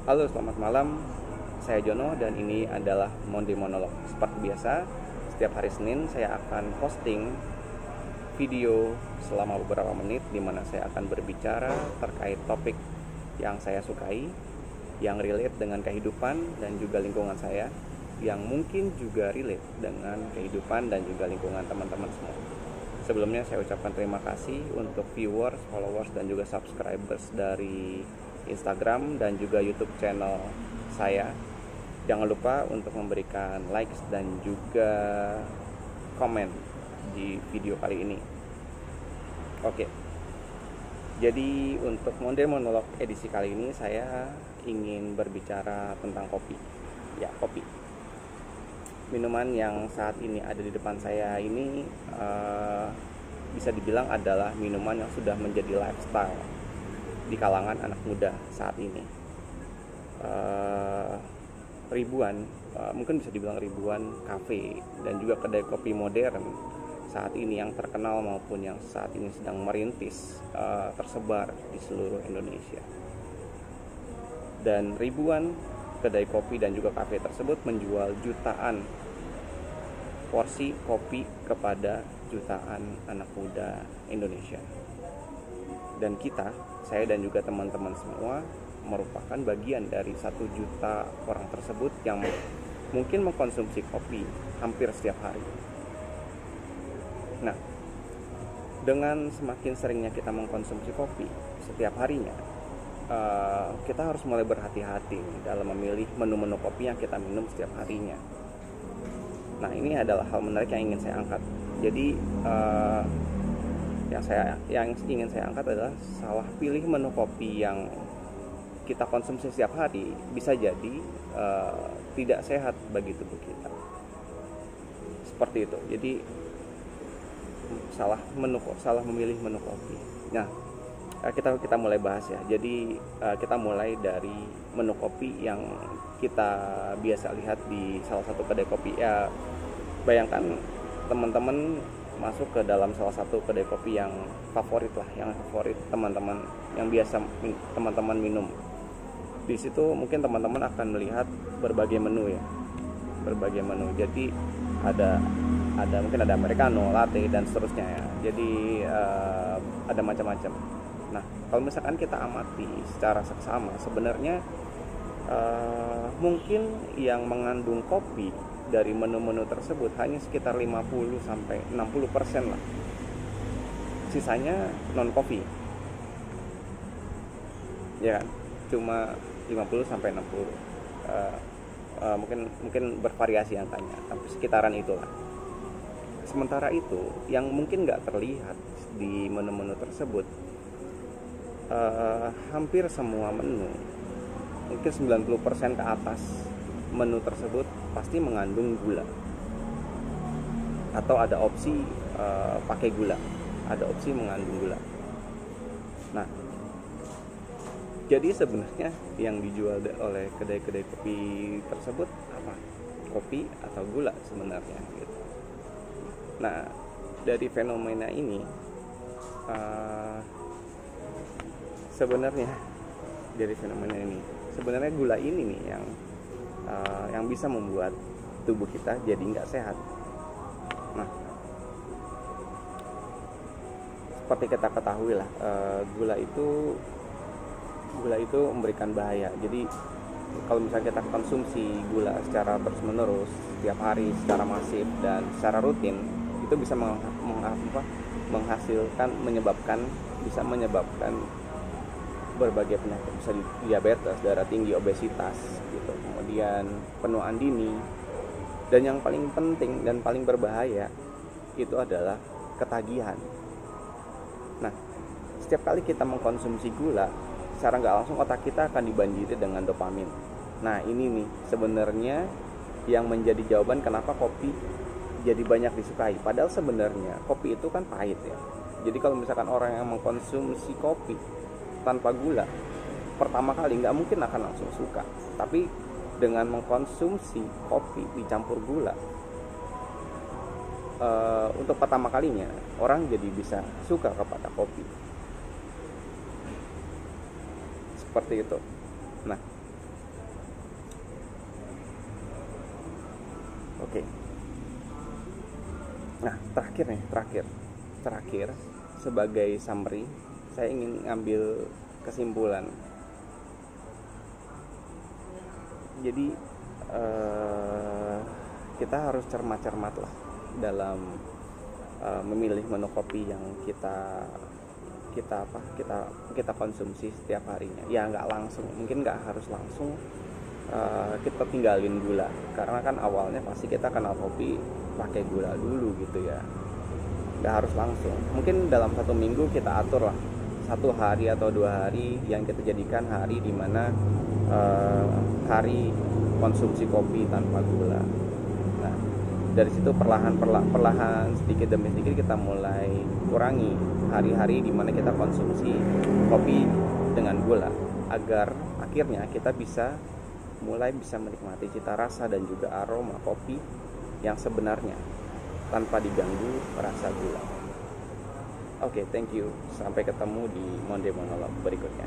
Halo, selamat malam. Saya Jono dan ini adalah Monday Monolog. Seperti biasa, setiap hari Senin saya akan posting video selama beberapa menit di mana saya akan berbicara terkait topik yang saya sukai, yang relate dengan kehidupan dan juga lingkungan saya, yang mungkin juga relate dengan kehidupan dan juga lingkungan teman-teman semua. Sebelumnya saya ucapkan terima kasih untuk viewers, followers, dan juga subscribers dari Instagram dan juga YouTube channel saya. Jangan lupa untuk memberikan likes dan juga komen di video kali ini. Oke. Jadi untuk Monday Monolog edisi kali ini saya ingin berbicara tentang kopi. Ya, kopi. Minuman yang saat ini ada di depan saya ini bisa dibilang adalah minuman yang sudah menjadi lifestyle di kalangan anak muda saat ini. Mungkin bisa dibilang ribuan kafe dan juga kedai kopi modern saat ini yang terkenal maupun yang saat ini sedang merintis tersebar di seluruh Indonesia. Dan ribuan kedai kopi dan juga kafe tersebut menjual jutaan porsi kopi kepada jutaan anak muda Indonesia. Dan saya dan juga teman-teman semua merupakan bagian dari 1 juta orang tersebut yang mungkin mengkonsumsi kopi hampir setiap hari. Nah, dengan semakin seringnya kita mengkonsumsi kopi setiap harinya, kita harus mulai berhati-hati dalam memilih menu-menu kopi yang kita minum setiap harinya. Nah, ini adalah hal menarik yang ingin saya angkat. Jadi, yang ingin saya angkat adalah salah pilih menu kopi yang kita konsumsi setiap hari bisa jadi tidak sehat bagi tubuh kita. Seperti itu. Jadi salah memilih menu kopi. Nah, kita mulai bahas ya. Jadi kita mulai dari menu kopi yang kita biasa lihat di salah satu kedai kopi. Ya, bayangkan teman-teman masuk ke dalam salah satu kedai kopi yang favorit teman-teman, yang biasa teman-teman minum. Di situ mungkin teman-teman akan melihat berbagai menu ya, Jadi mungkin ada americano, latte dan seterusnya ya. Jadi ada macam-macam. Nah, kalau misalkan kita amati secara seksama, sebenarnya mungkin yang mengandung kopi dari menu-menu tersebut hanya sekitar 50-60% lah. Sisanya non kopi. Ya kan? Cuma 50-60. Mungkin bervariasi angkanya, tapi sekitaran itulah. Sementara itu, yang mungkin nggak terlihat di menu-menu tersebut, hampir semua menu, mungkin 90% ke atas menu tersebut pasti mengandung gula, atau ada opsi pakai gula, ada opsi mengandung gula. Nah, jadi sebenarnya yang dijual oleh kedai-kedai kopi tersebut apa? Kopi atau gula sebenarnya gitu. Nah, dari fenomena ini sebenarnya gula ini nih yang bisa membuat tubuh kita jadi nggak sehat. Nah, seperti kita ketahui lah, gula itu memberikan bahaya. Jadi kalau misalnya kita konsumsi gula secara terus-menerus setiap hari, secara masif dan secara rutin, itu bisa bisa menyebabkan berbagai penyakit, bisa diabetes, darah tinggi, obesitas gitu, kemudian penuaan dini, dan yang paling penting dan paling berbahaya itu adalah ketagihan. Nah, setiap kali kita mengkonsumsi gula, secara nggak langsung otak kita akan dibanjiri dengan dopamin. Nah, ini nih sebenarnya yang menjadi jawaban kenapa kopi jadi banyak disukai. Padahal sebenarnya kopi itu kan pahit ya. Jadi kalau misalkan orang yang mengkonsumsi kopi tanpa gula, pertama kali nggak mungkin akan langsung suka. Tapi dengan mengkonsumsi kopi dicampur gula, untuk pertama kalinya orang jadi bisa suka kepada kopi. Seperti itu. Nah, Nah, terakhir sebagai summary, saya ingin ngambil kesimpulan. Jadi kita harus cermat-cermat lah dalam memilih menu kopi yang kita konsumsi setiap harinya. Ya nggak langsung, mungkin nggak harus langsung kita tinggalin gula, karena kan awalnya pasti kita kenal kopi pakai gula dulu gitu ya. Nggak harus langsung, mungkin dalam 1 minggu kita atur lah 1 hari atau 2 hari yang kita jadikan hari dimana hari konsumsi kopi tanpa gula. Nah, dari situ perlahan sedikit demi sedikit kita mulai kurangi hari-hari dimana kita konsumsi kopi dengan gula, agar akhirnya kita bisa menikmati cita rasa dan juga aroma kopi yang sebenarnya tanpa diganggu rasa gula. Oke, thank you. Sampai ketemu di Monday Monologue berikutnya.